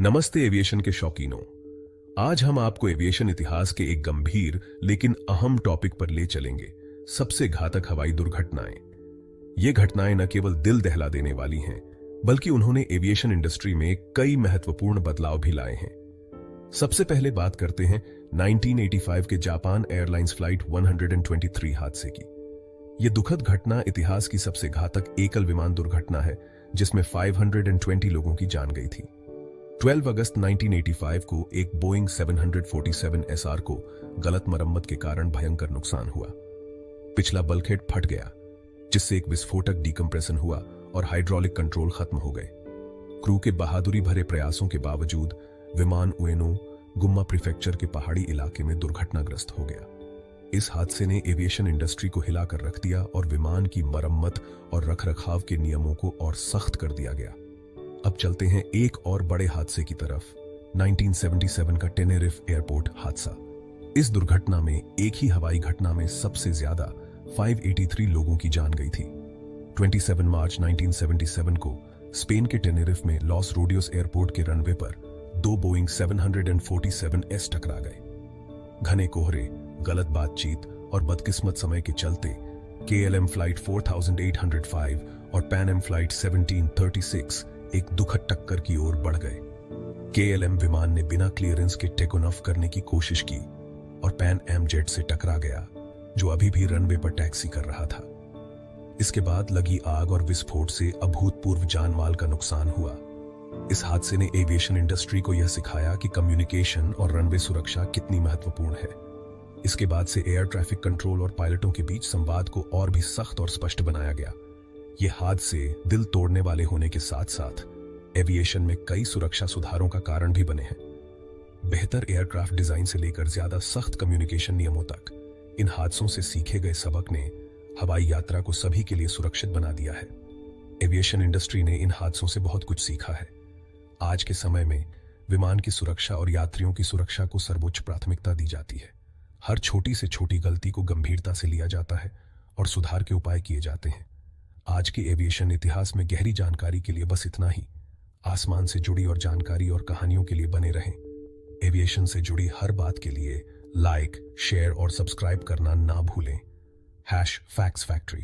नमस्ते एविएशन के शौकीनों। आज हम आपको एविएशन इतिहास के एक गंभीर लेकिन अहम टॉपिक पर ले चलेंगे, सबसे घातक हवाई दुर्घटनाएं। ये घटनाएं न केवल दिल दहला देने वाली हैं, बल्कि उन्होंने एविएशन इंडस्ट्री में कई महत्वपूर्ण बदलाव भी लाए हैं। सबसे पहले बात करते हैं 1985 के जापान एयरलाइंस फ्लाइट 123 हादसे की। यह दुखद घटना इतिहास की सबसे घातक एकल विमान दुर्घटना है, जिसमें 520 लोगों की जान गई थी। 12 अगस्त 1985 को एक बोइंग 747 SR को गलत मरम्मत के कारण भयंकर नुकसान हुआ। पिछला बल्कहेड फट गया, जिससे एक विस्फोटक डीकंप्रेशन हुआ और हाइड्रोलिक कंट्रोल खत्म हो गए। क्रू के बहादुरी भरे प्रयासों के बावजूद विमान उएनो, गुम्मा प्रीफेक्चर के पहाड़ी इलाके में दुर्घटनाग्रस्त हो गया। इस हादसे ने एविएशन इंडस्ट्री को हिलाकर रख दिया और विमान की मरम्मत और रखरखाव के नियमों को और सख्त कर दिया गया। अब चलते हैं एक और बड़े हादसे की तरफ, 1977 का टेनेरिफ एयरपोर्ट हादसा। इस दुर्घटना में एक ही हवाई घटना में सबसे ज्यादा 583 लोगों की जान गई थी। 27 मार्च 1977 को स्पेन के टेनेरिफ में लॉस रोडियोस एयरपोर्ट के रनवे पर दो बोइंग 747S टकरा गए। घने कोहरे, गलत बातचीत और बदकिस्मत समय के चलते KLM फ्लाइट 4805 और पैन एम फ्लाइट 1736 एक दुखद टक्कर की ओर बढ़ गए। KLM विमान ने बिना क्लियरेंस के टेक ऑफ करने की कोशिश की और पैन एम जेट से टकरा गया, जो अभी भी रनवे पर टैक्सी कर रहा था। इसके बाद लगी आग और विस्फोट से अभूतपूर्व जानमाल का नुकसान हुआ। इस हादसे ने एविएशन इंडस्ट्री को यह सिखाया कि कम्युनिकेशन और रनवे सुरक्षा कितनी महत्वपूर्ण है। इसके बाद से एयर ट्रैफिक कंट्रोल और पायलटों के बीच संवाद को और भी सख्त और स्पष्ट बनाया गया। ये हादसे दिल तोड़ने वाले होने के साथ साथ एविएशन में कई सुरक्षा सुधारों का कारण भी बने हैं। बेहतर एयरक्राफ्ट डिजाइन से लेकर ज्यादा सख्त कम्युनिकेशन नियमों तक, इन हादसों से सीखे गए सबक ने हवाई यात्रा को सभी के लिए सुरक्षित बना दिया है। एविएशन इंडस्ट्री ने इन हादसों से बहुत कुछ सीखा है। आज के समय में विमान की सुरक्षा और यात्रियों की सुरक्षा को सर्वोच्च प्राथमिकता दी जाती है। हर छोटी से छोटी गलती को गंभीरता से लिया जाता है और सुधार के उपाय किए जाते हैं। आज के एविएशन इतिहास में गहरी जानकारी के लिए बस इतना ही। आसमान से जुड़ी और जानकारी और कहानियों के लिए बने रहें। एविएशन से जुड़ी हर बात के लिए लाइक, शेयर और सब्सक्राइब करना ना भूलें। #FactsFactory